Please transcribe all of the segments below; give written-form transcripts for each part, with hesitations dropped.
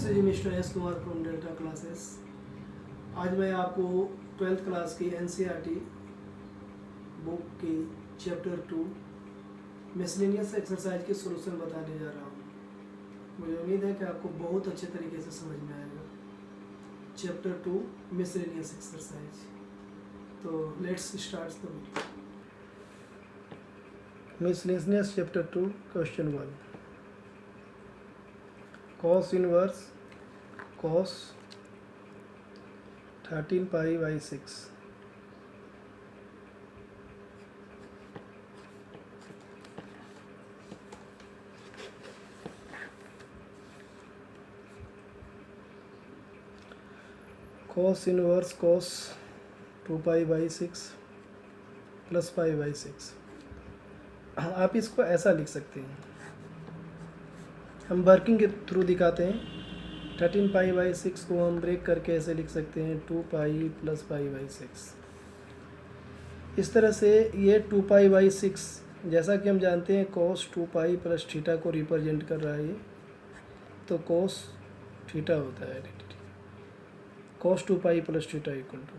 This is mister S Kumar from delta classes. आज मैं आपको 12th क्लास की एनसीईआरटी बुक की चैप्टर 2 मिसलेनियस एक्सरसाइज की सॉल्यूशन बताने जा रहा हूँ। मुझे उम्मीद है कि आपको बहुत अच्छे तरीके से समझ में आएगा। Chapter 2 miscellaneous exercise. तो let's start the video. Miscellaneous chapter 2 question 1। cos inverse cos 13 pi by 6 cos inverse cos 2 pi by 6 plus pi by 6। आप इसको ऐसा लिख सकते हैं, हम वर्किंग के थ्रू दिखाते हैं। 13 पाई बाई 6 को हम ब्रेक करके ऐसे लिख सकते हैं 2 पाई प्लस पाई बाई 6। इस तरह से ये 2 पाई बाई 6, जैसा कि हम जानते हैं cos 2 पाई प्लस थीटा को रिप्रेजेंट कर रहा है ये, तो cos थीटा होता है cos 2 pi plus theta equal to.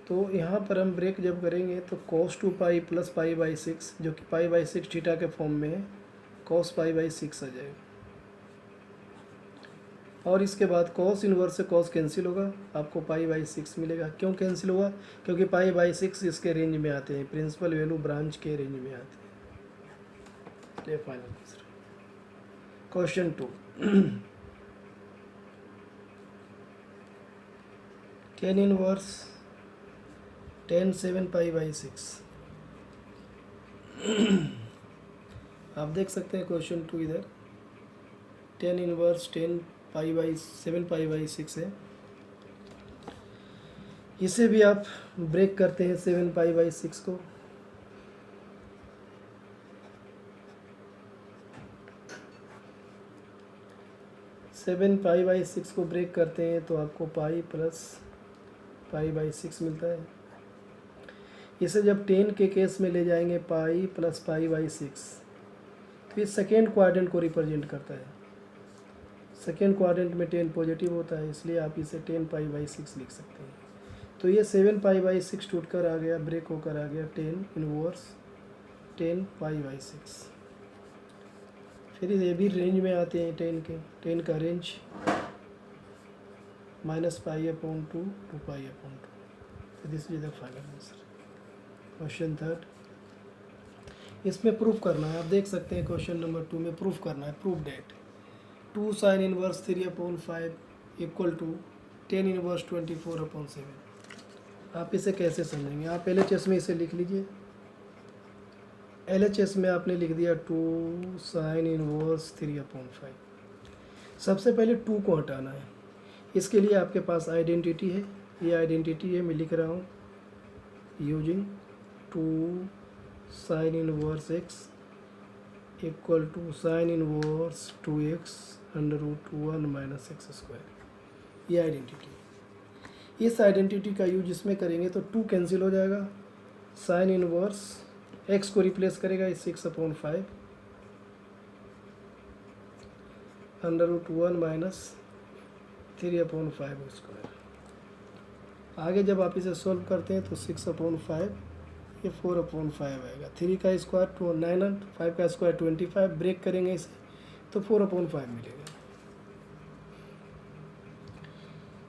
तो यहाँ पर हम ब्रेक जब करेंगे तो cos 2 pi plus pi by 6, जो कि पाई बाई 6 थीटा के फॉर्म में है, cos पाई बाई 6 आ जाएगा। और इसके बाद cos इनवर्स से cos कैंसिल होगा, आपको पाई बाई 6 मिलेगा। क्यों कैंसिल हुआ? क्योंकि पाई बाई 6 इसके रेंज में आते हैं, प्रिंसिपल वैल्यू ब्रांच के रेंज में आते हैं। ये final answer. Question 2। tan inverse tan 7 pi by 6। आप देख सकते हैं क्वेश्चन 2 इधर tan inverse 10 pi by 7 pi by 6 है। इसे भी आप ब्रेक करते हैं 7 पाई बाई 6 को। सेवन पाई बाई 6 को ब्रेक करते हैं तो आपको पाई प्लस पाई बाई 6 मिलता है। इसे जब 10 के केस में ले जाएंगे पाई प्लस पाई बाई 6, तो ये सेकेंड क्वाड्रेंट को रिप्रेजेंट करता है। सेकेंड क्वाड्रेंट में 10 पॉजिटिव होता है, इसलिए आप इसे 10 पाई बाई 6 लिख सकते हैं। तो ये 7 पाई बाई 6 टूट कर आ गया, ब्रेक होकर आ गया 10 इनवर्स 10 पाई बाई 6। फिर ये भी रेंज में आते हैं 10 के, 10 का range minus pi upon 2 to pi upon 2। तो this is the final answer. Question 3। इसमें प्रूफ करना है। आप देख सकते हैं क्वेश्चन नंबर 2 में प्रूफ करना है। Proof that 2 sine inverse 3 upon 5 equal to 10 inverse 24 upon 7। आप इसे कैसे समझेंगे? आप LHS में इसे लिख लीजिए। LHS में आपने लिख दिया 2 साइन इनवर्स 3 अपॉन 5। सबसे पहले 2 को हटाना है। इसके लिए आपके पास आइडेंटिटी है, ये आइडेंटिटी है, मैं लिख रहा हूँ using 2 sine inverse x equal to sine inverse 2x under root 1 minus x square. ये आइडेंटिटी। इस आइडेंटिटी का यूज इसमें करेंगे तो 2 कैंसिल हो जाएगा, साइन इनवर्स x को रिप्लेस करेगा इस 6 upon 5 under root 1 minus 3 upon 5 square. आगे जब आप इसे सॉल्व करते हैं तो 6 अपॉन 5, ये 4 अपॉन 5 आएगा। 3 का स्क्वायर 9, 5 का स्क्वायर 25, ब्रेक करेंगे इसे तो 4 अपॉन 5 मिलेगा।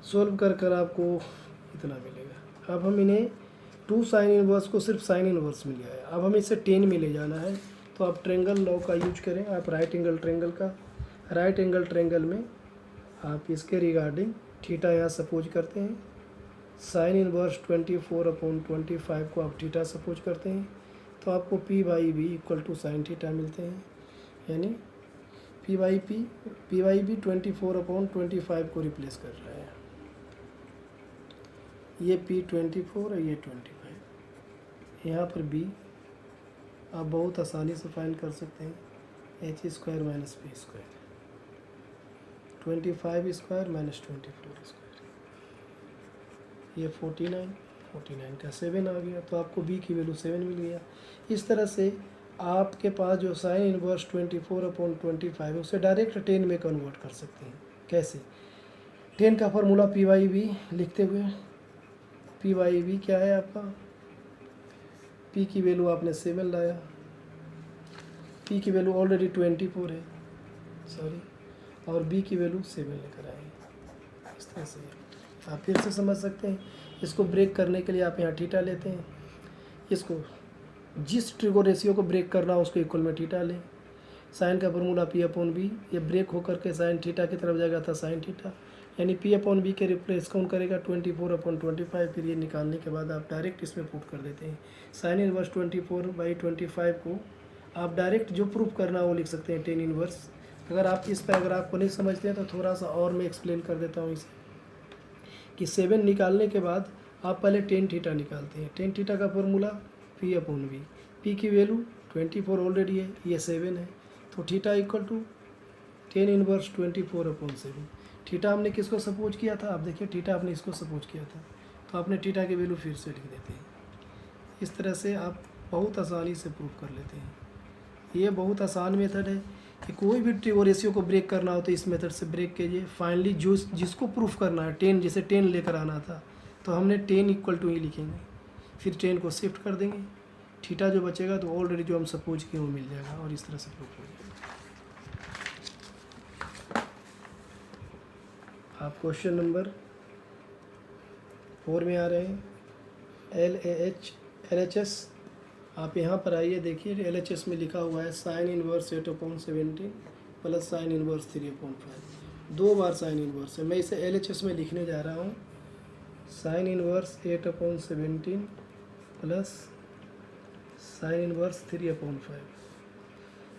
सॉल्व कर कर आपको इतना मिलेगा। अब हम इन्हें 2 साइन इनवर्स को सिर्फ साइन इनवर्स में लिया है। अब हमें इसे 10 में ले जाना है, तो आप ट्रेंगल लॉ का यूज करें। आप राइट एंगल ट्रेंगल का, राइट एंगल ट्रेंगल में आप इसके रिगार्डिंग थीटा यहाँ सपोज करते हैं। साइन इनवर्स 24 अपॉन 25 को आप थीटा सपोज करते हैं, तो आपको P by B equal to sine theta मिलते हैं। यानी पी बाई बी 24 अपॉन 25 को रिप्लेस कर रहा है। ये पी 24 और ये 25। यहाँ पर बी आप बहुत आसानी से फाइंड कर सकते हैं, h square minus P square, 25 square minus 24 square. ये 49 का 7 आ गया, तो आपको b की वैल्यू 7 मिल गया। इस तरह से आपके पास जो साइन इनवर्स 24 अपॉन 25 है उसे डायरेक्ट 10 में कन्वर्ट कर सकते हैं। कैसे? टेन का फार्मूला पी वाई वी लिखते हुए, पी वाई वी क्या है आपका, पी की वैल्यू आपने 7 लाया, पी की वैल्यू ऑलरेडी 24 है, सॉरी, और बी की वैल्यू 7 लेकर आए। इस तरह से आप फिर से समझ सकते हैं। इसको ब्रेक करने के लिए आप यहाँ थीटा लेते हैं, इसको जिस ट्रिगो रेशियो को ब्रेक करना हो उसको इक्वल में थीटा लें। साइन का फॉर्मूला पी अपॉन बी, ये ब्रेक होकर के साइन थीटा की तरफ जाएगा था साइन थीटा, यानी पी अपॉन बी के रिप्लेस कौन करेगा 24/25। फिर ये निकालने के बाद आप डायरेक्ट इसमें पुट कर देते हैं। साइन इनवर्स 24/25 को आप डायरेक्ट जो प्रूफ करना है वो लिख सकते हैं 10 इनवर्स। अगर आप इस पर अगर आपको नहीं समझते हैं तो थोड़ा सा और मैं एक्सप्लेन कर देता हूँ इसे, कि 7 निकालने के बाद आप पहले 10 थीटा निकालते हैं। 10 थीटा का formula P upon V, P की वैल्यू 24 ऑलरेडी है, ये 7 है, तो theta equal to 10 inverse 24/7। Theta हमने किसको सपोज किया था, आप देखिए थीटा आपने इसको सपोज किया था, तो आपने थीटा की वैल्यू फिर से लिख देते हैं। इस तरह से आप बहुत आसानी से प्रूफ कर लेते हैं। ये बहुत आसान मेथड है कि कोई भी ट्रिगो रेशियो को ब्रेक करना हो तो इस मेथड से ब्रेक कीजिए। फाइनली जो जिसको प्रूफ करना है 10, जैसे 10 लेकर आना था तो हमने 10 इक्वल टू ही लिखेंगे, फिर 10 को शिफ्ट कर देंगे, थीटा जो बचेगा तो ऑलरेडी जो हम सपोज किए वो मिल जाएगा, और इस तरह से प्रूफ हो जाएगा। आप क्वेश्चन नंबर 4 में आ रहे हैं, LHS। आप यहाँ पर आइए, देखिए LHS में लिखा हुआ है sine inverse 8/17 plus sine inverse 3/5। 2 बार साइन इनवर्स है, मैं इसे LHS में लिखने जा रहा हूँ, sine inverse 8/17 plus sine inverse 3/5।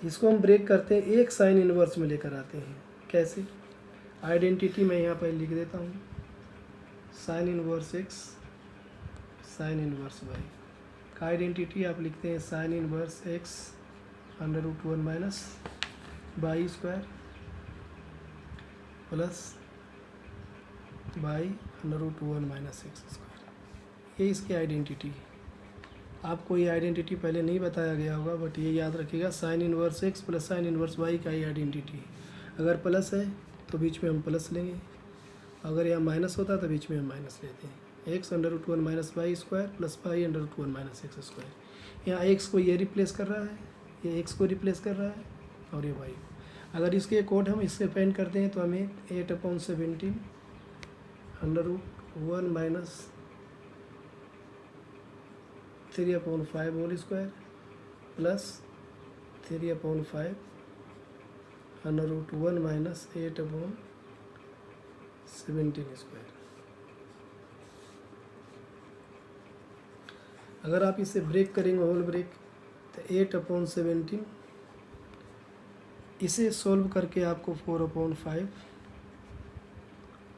इसको हम ब्रेक करते हैं, एक साइन इनवर्स में लेकर आते हैं। कैसे? आइडेंटिटी मैं यहाँ पर लिख देता हूँ, sign inverse x sine inverse y का आइडेंटिटी आप लिखते हैं sign inverse x √1 minus y square plus y √1 minus x square. ये इसकी आइडेंटिटी है। आपको ये आइडेंटिटी पहले नहीं बताया गया होगा, बट ये याद रखिएगा, sign inverse x plus sine inverse y का ही आइडेंटिटी है। अगर प्लस है तो बीच में हम प्लस लेंगे, अगर यहाँ माइनस होता तो बीच में हम माइनस लेते हैं। x √1 minus y square plus y √1 minus x square. यहाँ x को ये रिप्लेस कर रहा है, ये x को रिप्लेस कर रहा है, और ये y को। अगर इसके कोड हम इससे पेंट करते हैं तो हमें 8/17 √1 minus 3/5 whole square plus 3/5 √1 minus 8/17 square. अगर आप इसे ब्रेक करेंगे होल ब्रेक तो 8/17, इसे सॉल्व करके आपको 4/5,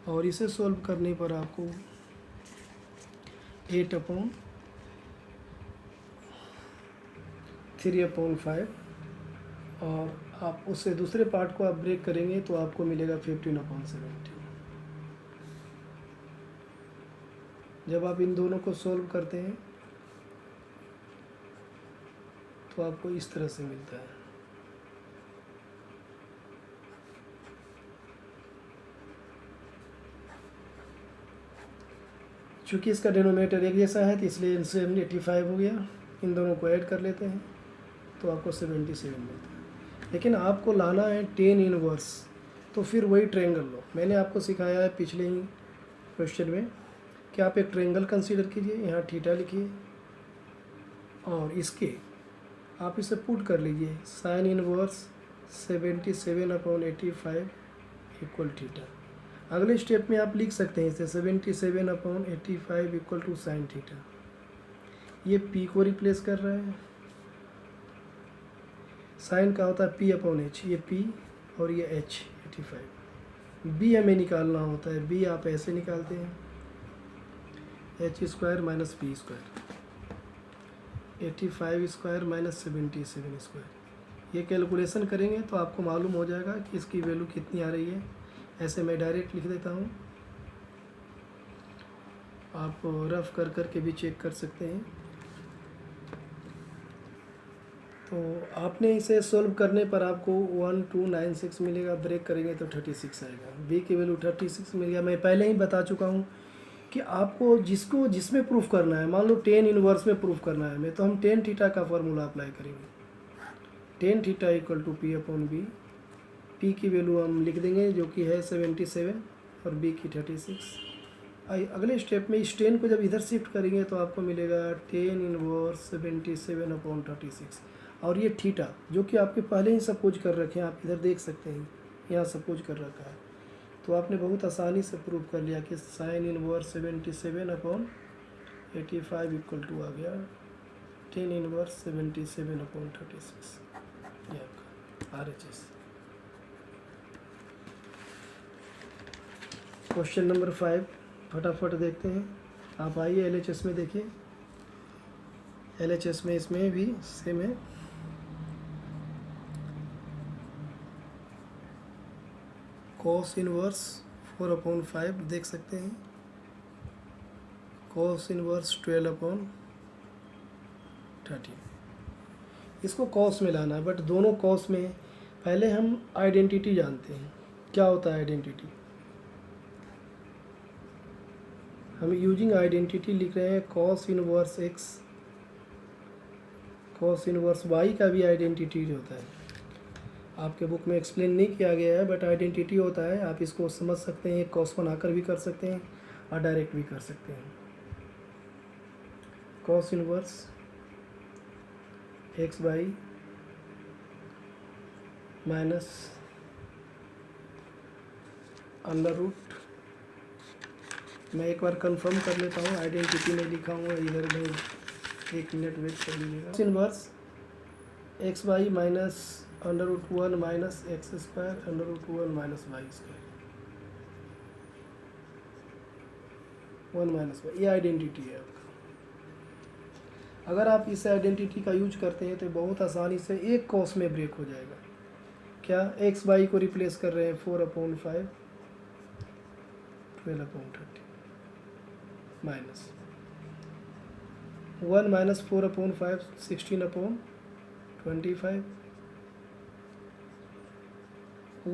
और इसे सॉल्व करने पर आपको 8/3/5, और आप उससे दूसरे पार्ट को आप ब्रेक करेंगे तो आपको मिलेगा 15/17। जब आप इन दोनों को सॉल्व करते हैं तो आपको इस तरह से मिलता है। चूँकि इसका डिनोमिनेटर एक जैसा है तो इसलिए इनसे 85 हो गया, इन दोनों को ऐड कर लेते हैं तो आपको 77 मिलता है। लेकिन आपको लाना है 10 इनवर्स, तो फिर वही ट्रायंगल लो। मैंने आपको सिखाया है पिछले ही क्वेश्चन में कि आप एक ट्रायंगल कंसीडर कीजिए, यहाँ थीटा लिखिए, और इसके आप इसे पुट कर लीजिए साइन इनवर्स 77/85 इक्वल थीटा। अगले स्टेप में आप लिख सकते हैं इसे 77/85 इक्वल टू साइन थीटा। ये p को रिप्लेस कर रहा है, साइन का होता है p/h, ये p और ये h 85। b हमें निकालना होता है, b आप ऐसे निकालते हैं h square minus p square, 85 square minus 77 square. ये कैलकुलेशन करेंगे तो आपको मालूम हो जाएगा कि इसकी वैल्यू कितनी आ रही है। ऐसे मैं डायरेक्ट लिख देता हूँ, आप रफ कर कर के भी चेक कर सकते हैं। तो तो आपने इसे सोल्व करने पर आपको 1296 मिलेगा, ब्रेक करेंगे तो 36 आएगा। बी की वैल्यू 36 मिल गया। मैं पहले ही बता चुका हूँ कि आपको जिसमें प्रूफ करना है, मान लो टेन इनवर्स में प्रूफ करना है हमें, तो हम टेन थीटा का फॉर्मूला अप्लाई करेंगे। Tan theta equal to P upon B. P की वैल्यू हम लिख देंगे जो कि है 77 और बी की 36। अगले स्टेप में इस 10 को जब इधर शिफ्ट करेंगे तो आपको मिलेगा 10 इनवर्स 77 अपॉन 36। और ये थीटा जो कि आपके पहले ही सब कुछ कर रखे हैं, आप इधर देख सकते हैं, यहाँ सब कुछ कर रखा है। तो आपने बहुत आसानी से प्रूव कर लिया कि sine inverse 77 upon 85 equal to आ गया 10 इनवर्स 77 अपॉन 36। ये आपका RHS। क्वेश्चन नंबर 5 फटाफट देखते हैं। आप आइए LHS में देखिए। LHS में इसमें भी सेम है। कॉस इनवर्स 4/5 देख सकते हैं, कॉस इनवर्स 12/13। इसको कॉस में लाना है, बट दोनों कॉस में पहले हम आइडेंटिटी जानते हैं। क्या होता है आइडेंटिटी? हम यूजिंग आइडेंटिटी लिख रहे हैं cos inverse x, cos inverse y का भी आइडेंटिटी होता है। आपके बुक में एक्सप्लेन नहीं किया गया है, बट आइडेंटिटी होता है। आप इसको समझ सकते हैं, कॉस बनाकर भी कर सकते हैं और डायरेक्ट भी कर सकते हैं। Cos inverse x by minus under root. मैं एक बार कंफर्म कर लेता हूँ, आइडेंटिटी में लिखा हुआ इधर में, 1 मिनट वेट कर लीजिएगा। Cos inverse x by minus under root 1 minus x square under root 1 minus y square, 1 minus y, ये आइडेंटिटी है आपका। अगर आप इस आइडेंटिटी का यूज करते हैं तो बहुत आसानी से एक कॉस में ब्रेक हो जाएगा। क्या? एक्स बाई को रिप्लेस कर रहे हैं 4/5 12/30 माइनस 1 माइनस 4/5 16/25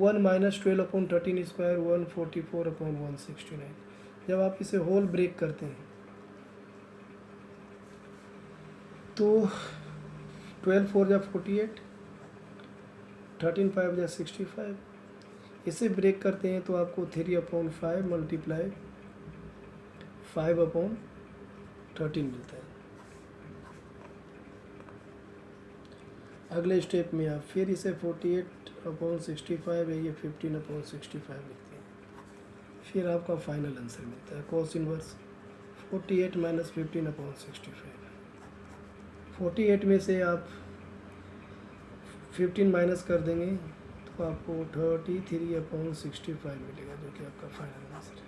1 माइनस 12/13 स्क्वायर 144/169। जब आप इसे होल ब्रेक करते हैं तो 12 4 जा 48, 13 5 जा 65। इसे ब्रेक करते हैं तो आपको 3/5 मल्टीप्लाई 5/13 मिलता है। अगले स्टेप में आप फिर इसे 48/65 है, ये 15/65 लिखते हैं। फिर आपका फाइनल आंसर मिलता है कॉस इनवर्स 48 माइनस 15/65। 48 में से आप 15 माइनस कर देंगे तो आपको 33/65 मिलेगा, जो कि आपका फाइनल आंसर है।